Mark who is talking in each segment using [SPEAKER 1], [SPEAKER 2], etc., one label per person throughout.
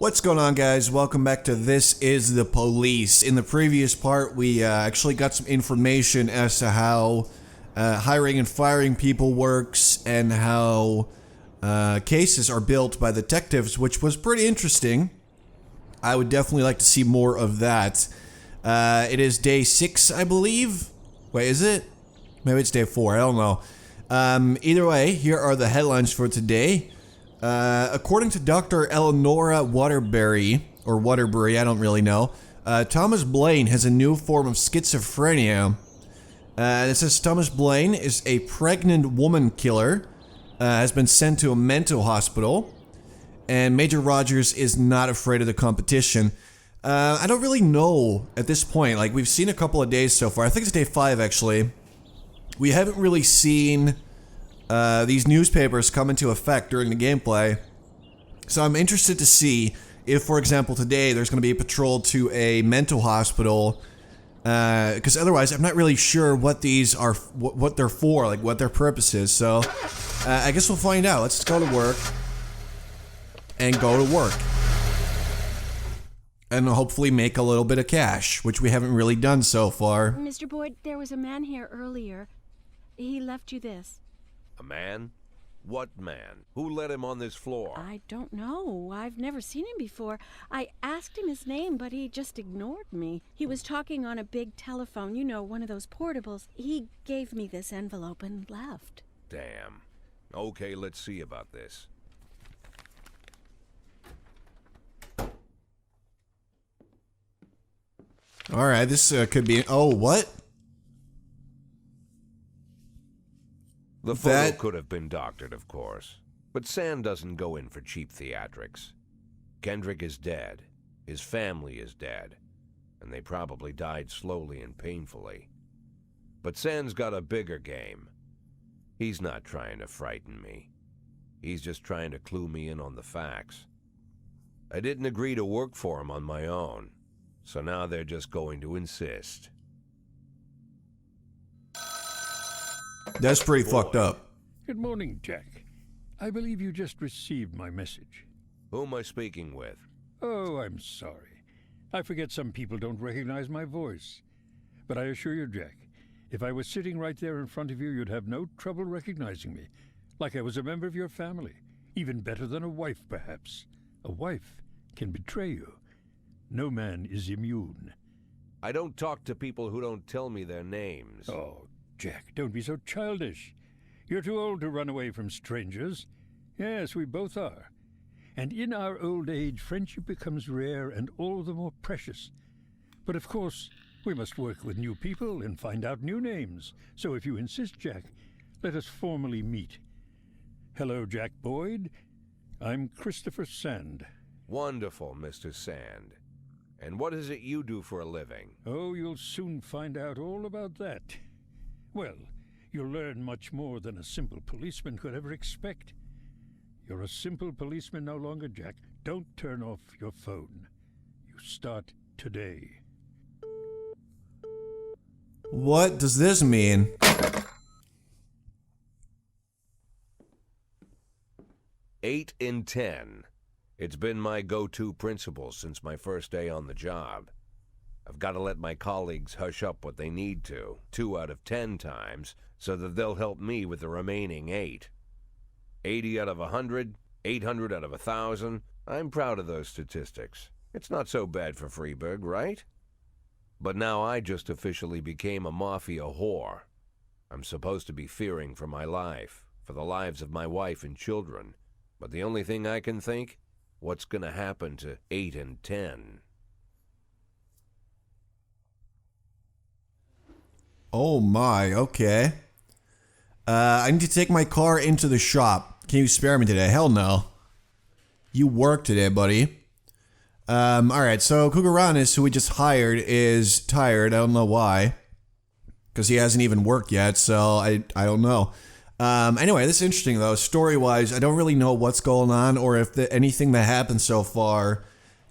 [SPEAKER 1] What's going on, guys? Welcome back to This Is the Police. In the previous part, we actually got some information as to how hiring and firing people works and how cases are built by detectives, which was pretty interesting. I would definitely like to see more of that. It is day 6, I believe. Wait, is it? Maybe it's day 4. I don't know. Either way, here are the headlines for today. According to Dr. Eleonora Waterbury, or Waterbury, I don't really know, Thomas Blaine has a new form of schizophrenia. It says Thomas Blaine is a pregnant woman killer, has been sent to a mental hospital, and Major Rogers is not afraid of the competition. I don't really know at this point. Like, we've seen a couple of days so far. I think it's day 5, actually. We haven't really seen these newspapers come into effect during the gameplay. So I'm interested to see if, for example, today there's going to be a patrol to a mental hospital. Because otherwise, I'm not really sure what these are, what they're for, like what their purpose is. So I guess we'll find out. Let's go to work. And go to work. And hopefully make a little bit of cash, which we haven't really done so far.
[SPEAKER 2] Mr. Boyd, there was a man here earlier. He left you this.
[SPEAKER 3] A man? What man? Who let him on this floor?
[SPEAKER 2] I don't know. I've never seen him before. I asked him his name, but he just ignored me. He was talking on a big telephone, you know, one of those portables. He gave me this envelope and left.
[SPEAKER 3] Damn. Okay, let's see about this.
[SPEAKER 1] Alright, this could be... Oh, what?
[SPEAKER 3] The photo could have been doctored, of course. But Sam doesn't go in for cheap theatrics. Kendrick is dead. His family is dead. And they probably died slowly and painfully. But Sam's got a bigger game. He's not trying to frighten me. He's just trying to clue me in on the facts. I didn't agree to work for him on my own. So now they're just going to insist.
[SPEAKER 1] That's pretty fucked up.
[SPEAKER 4] Good morning, Jack. I believe you just received my message.
[SPEAKER 3] Who am I speaking with?
[SPEAKER 4] Oh, I'm sorry. I forget some people don't recognize my voice. But I assure you, Jack, if I was sitting right there in front of you, you'd have no trouble recognizing me. Like I was a member of your family. Even better than a wife, perhaps. A wife can betray you. No man is immune.
[SPEAKER 3] I don't talk to people who don't tell me their names.
[SPEAKER 4] Oh, Jack, don't be so childish. You're too old to run away from strangers. Yes, we both are. And in our old age, friendship becomes rare and all the more precious. But of course, we must work with new people and find out new names. So if you insist, Jack, let us formally meet. Hello, Jack Boyd. I'm Christopher Sand.
[SPEAKER 3] Wonderful, Mr. Sand. And what is it you do for a living?
[SPEAKER 4] Oh, you'll soon find out all about that. Well, you'll learn much more than a simple policeman could ever expect. You're a simple policeman no longer, Jack. Don't turn off your phone. You start today.
[SPEAKER 1] What does this mean?
[SPEAKER 3] Eight in 10. It's been my go-to principle since my first day on the job. I've got to let my colleagues hush up what they need to, 2 out of 10 times, so that they'll help me with the remaining 8. 80 out of 100, 800 out of 1,000. I'm proud of those statistics. It's not so bad for Freeburg, right? But now I just officially became a mafia whore. I'm supposed to be fearing for my life, for the lives of my wife and children. But the only thing I can think, what's gonna happen to 8 and 10?
[SPEAKER 1] Oh my, okay. I need to take my car into the shop. Can you spare me today? Hell no. You work today, buddy. Alright, so Kugaranis, who we just hired, is tired. I don't know why. Because he hasn't even worked yet, so I don't know. Anyway, this is interesting though. Story-wise, I don't really know what's going on or if anything that happened so far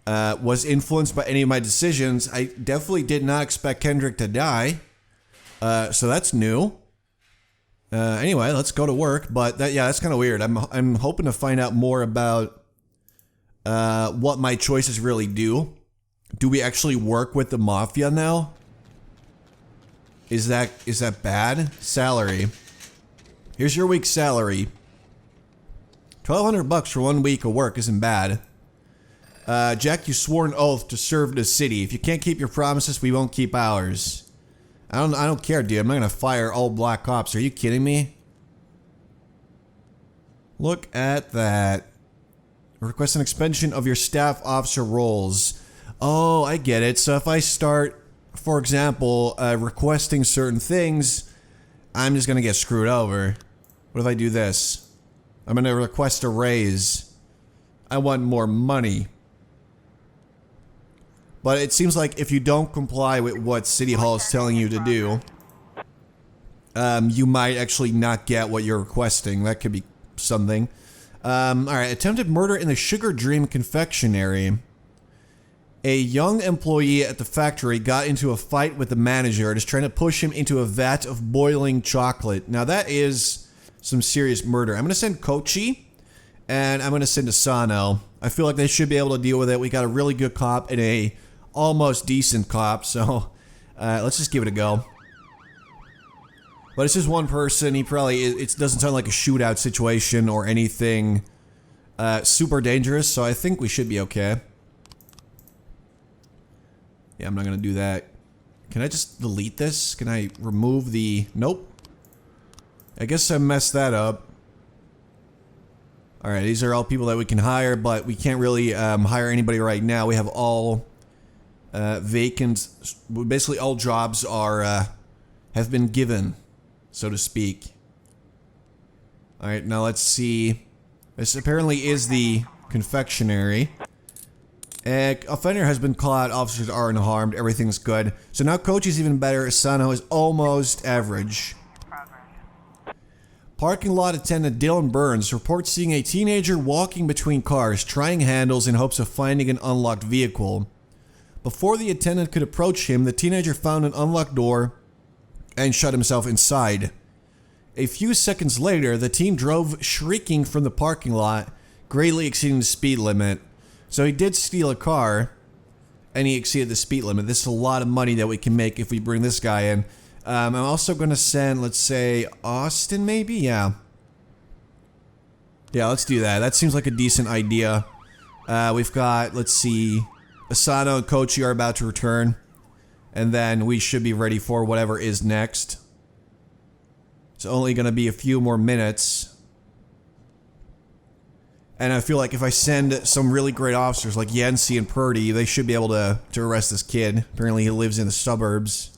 [SPEAKER 1] was influenced by any of my decisions. I definitely did not expect Kendrick to die. So that's new. Anyway, let's go to work. But yeah, that's kind of weird. I'm hoping to find out more about what my choices really do. Do we actually work with the mafia now? Is that bad? Salary. Here's your week's salary. $1,200 for 1 week of work isn't bad. Jack, you swore an oath to serve the city. If you can't keep your promises, we won't keep ours. I don't care, dude. I'm not gonna fire all black cops. Are you kidding me? Look at that. Request an expansion of your staff officer roles. Oh, I get it. So if I start, for example, requesting certain things, I'm just gonna get screwed over. What if I do this? I'm gonna request a raise. I want more money. But it seems like if you don't comply with what City Hall is telling you to do, you might actually not get what you're requesting. That could be something. Alright, attempted murder in the Sugar Dream confectionery. A young employee at the factory got into a fight with the manager and is trying to push him into a vat of boiling chocolate. Now that is some serious murder. I'm going to send Kochi and I'm going to send Asano. I feel like they should be able to deal with it. We got a really good cop and a almost decent cop, so let's just give it a go. But it's just one person. He probably, it doesn't sound like a shootout situation or anything super dangerous, so I think we should be okay. Yeah, I'm not gonna do that. Can I just delete this? Can I remove the... Nope. I guess I messed that up. Alright, these are all people that we can hire, but we can't really hire anybody right now. We have all vacant... Basically all jobs are have been given, so to speak. Alright, now let's see. This apparently is the confectionery. Offender has been caught, officers are unharmed, everything's good. So now Kochi's even better, Asano is almost average. Parking lot attendant Dylan Burns reports seeing a teenager walking between cars, trying handles in hopes of finding an unlocked vehicle. Before the attendant could approach him, the teenager found an unlocked door and shut himself inside. A few seconds later, the teen drove shrieking from the parking lot, greatly exceeding the speed limit. So he did steal a car, and he exceeded the speed limit. This is a lot of money that we can make if we bring this guy in. I'm also going to send, let's say, Austin maybe? Yeah. Yeah, let's do that. That seems like a decent idea. We've got, let's see, Asano and Kochi are about to return. And then we should be ready for whatever is next. It's only going to be a few more minutes. And I feel like if I send some really great officers like Yancy and Purdy, they should be able to arrest this kid. Apparently he lives in the suburbs.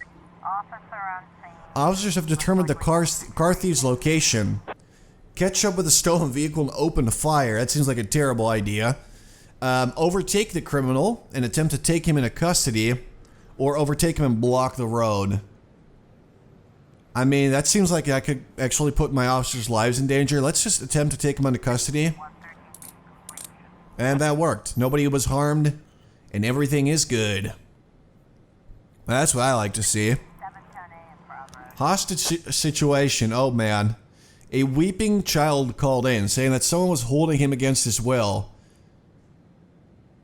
[SPEAKER 1] Officers have determined the car thief's location. Catch up with a stolen vehicle and open fire. That seems like a terrible idea. Overtake the criminal and attempt to take him into custody. Or overtake him and block the road. I mean, that seems like I could actually put my officers' lives in danger. Let's just attempt to take him into custody. And that worked. Nobody was harmed, and everything is good. That's what I like to see. Hostage situation. Oh man. A weeping child called in, saying that someone was holding him against his will.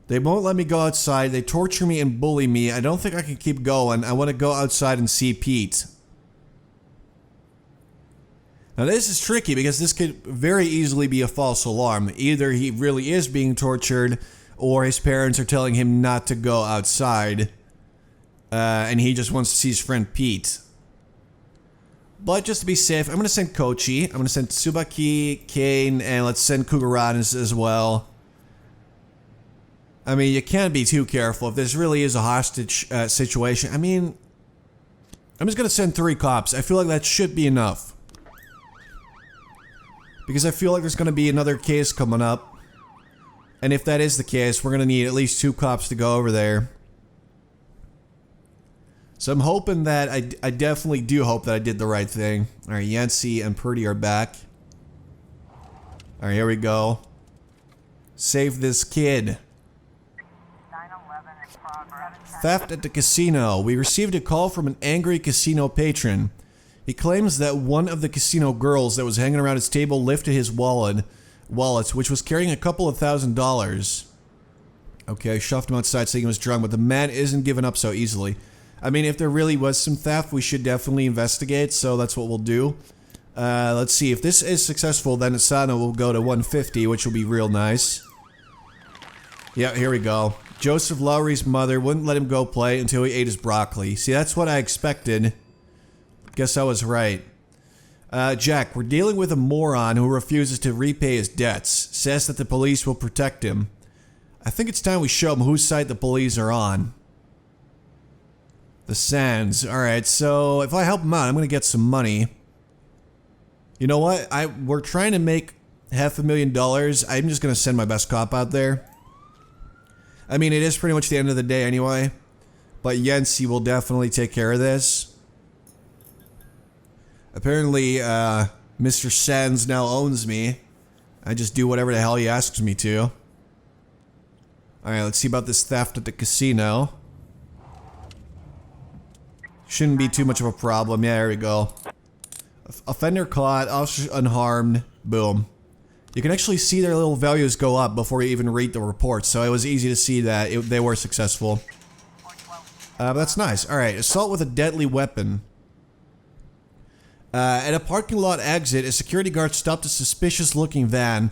[SPEAKER 1] They won't let me go outside. They torture me and bully me. I don't think I can keep going. I want to go outside and see Pete. Now this is tricky because this could very easily be a false alarm. Either he really is being tortured or his parents are telling him not to go outside. And he just wants to see his friend Pete. But just to be safe, I'm going to send Kochi. I'm going to send Tsubaki, Kane, and let's send Kugaran as well. I mean, you can't be too careful if this really is a hostage situation. I mean, I'm just going to send 3 cops. I feel like that should be enough. Because I feel like there's going to be another case coming up. And if that is the case, we're going to need at least 2 cops to go over there. So I'm hoping that, I definitely do hope that I did the right thing. Alright, Yancy and Purdy are back. Alright, here we go. Save this kid. Theft at the casino. We received a call from an angry casino patron. He claims that one of the casino girls that was hanging around his table lifted his wallet, which was carrying a couple of $1,000. Okay, I shoved him outside saying he was drunk, but the man isn't giving up so easily. I mean, if there really was some theft, we should definitely investigate, so that's what we'll do. Let's see. If this is successful, then Asano will go to 150, which will be real nice. Yeah, here we go. Joseph Lowry's mother wouldn't let him go play until he ate his broccoli. See, that's what I expected. Guess I was right. Jack, we're dealing with a moron who refuses to repay his debts. Says that the police will protect him. I think it's time we show him whose side the police are on. The Sands. Alright, so if I help him out, I'm gonna get some money. You know what? We're trying to make $500,000. I'm just gonna send my best cop out there. I mean, it is pretty much the end of the day anyway. But Yancy will definitely take care of this. Apparently, Mr. Sands now owns me. I just do whatever the hell he asks me to. Alright, let's see about this theft at the casino. Shouldn't be too much of a problem. Yeah, there we go. Offender caught, officers unharmed. Boom. You can actually see their little values go up before you even read the report, so it was easy to see that they were successful. That's nice. Alright, assault with a deadly weapon. At a parking lot exit, a security guard stopped a suspicious-looking van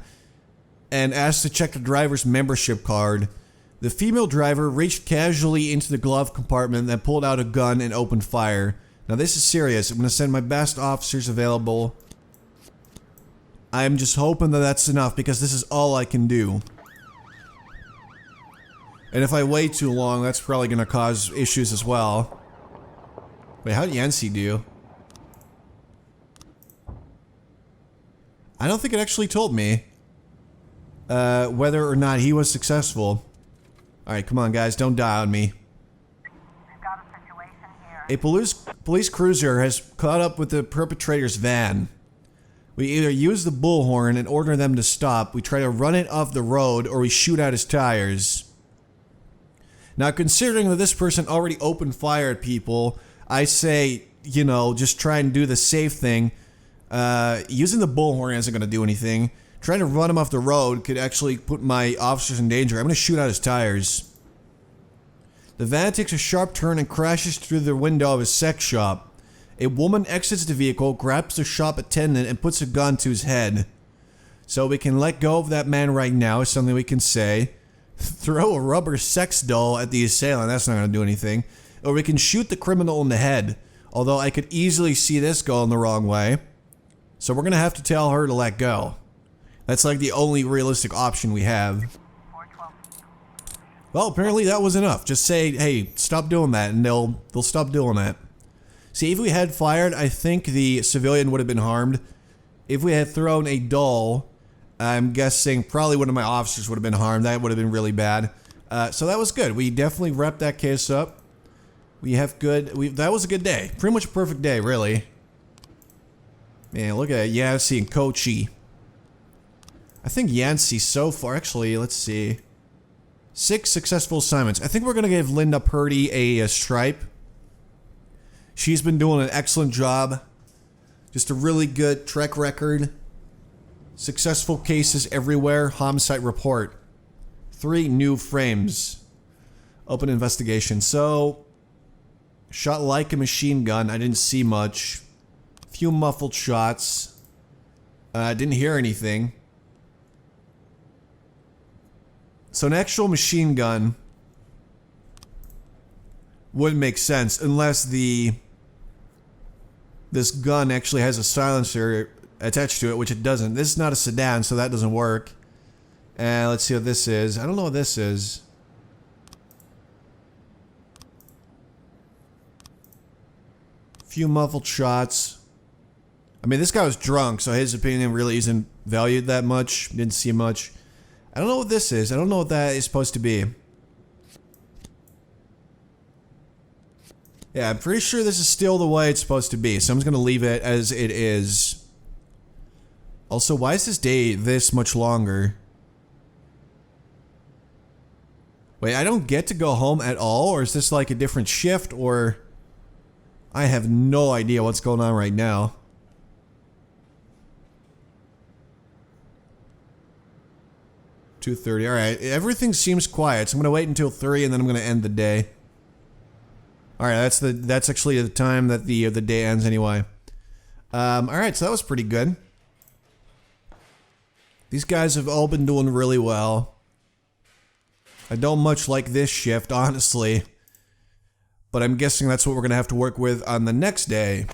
[SPEAKER 1] and asked to check the driver's membership card. The female driver reached casually into the glove compartment, then pulled out a gun and opened fire. Now this is serious. I'm going to send my best officers available. I'm just hoping that that's enough because this is all I can do. And if I wait too long, that's probably going to cause issues as well. Wait, how did Yancy do? I don't think it actually told me whether or not he was successful. Alright, come on guys, don't die on me.
[SPEAKER 5] We've got a situation here.
[SPEAKER 1] A police cruiser has caught up with the perpetrator's van. We either use the bullhorn and order them to stop, we try to run it off the road, or we shoot out his tires. Now, considering that this person already opened fire at people, I say, you know, just try and do the safe thing. Using the bullhorn isn't going to do anything. Trying to run him off the road could actually put my officers in danger. I'm going to shoot out his tires. The van takes a sharp turn and crashes through the window of his sex shop. A woman exits the vehicle, grabs the shop attendant, and puts a gun to his head. So we can let go of that man right now, is something we can say. Throw a rubber sex doll at the assailant, that's not going to do anything. Or we can shoot the criminal in the head. Although I could easily see this going the wrong way. So we're going to have to tell her to let go. That's like the only realistic option we have. Well, apparently that was enough. Just say, hey, stop doing that, and they'll stop doing that. See, if we had fired, I think the civilian would have been harmed. If we had thrown a doll, I'm guessing probably one of my officers would have been harmed. That would have been really bad. So that was good. We definitely wrapped that case up. We have good... that was a good day. Pretty much a perfect day, really. Man, look at Yancy and Kochi. I think Yancy so far... Actually, let's see. 6 successful assignments. I think we're going to give Linda Purdy a stripe. She's been doing an excellent job. Just a really good track record. Successful cases everywhere. Homicide report. 3 new frames. Open investigation. So, shot like a machine gun. I didn't see much. Few muffled shots. Didn't hear anything. So an actual machine gun wouldn't make sense unless this gun actually has a silencer attached to it, which it doesn't. This is not a sedan, so that doesn't work. And let's see what this is. I don't know what this is. Few muffled shots. I mean, this guy was drunk, so his opinion really isn't valued that much. Didn't see much. I don't know what this is. I don't know what that is supposed to be. Yeah, I'm pretty sure this is still the way it's supposed to be, so I'm just going to leave it as it is. Also, why is this day this much longer? Wait, I don't get to go home at all? Or is this like a different shift? Or... I have no idea what's going on right now. 2:30. All right, everything seems quiet, so I'm gonna wait until 3, and then I'm gonna end the day. All right, that's actually the time that the day ends anyway. All right, so that was pretty good. These guys have all been doing really well. I don't much like this shift, honestly, but I'm guessing that's what we're gonna have to work with on the next day.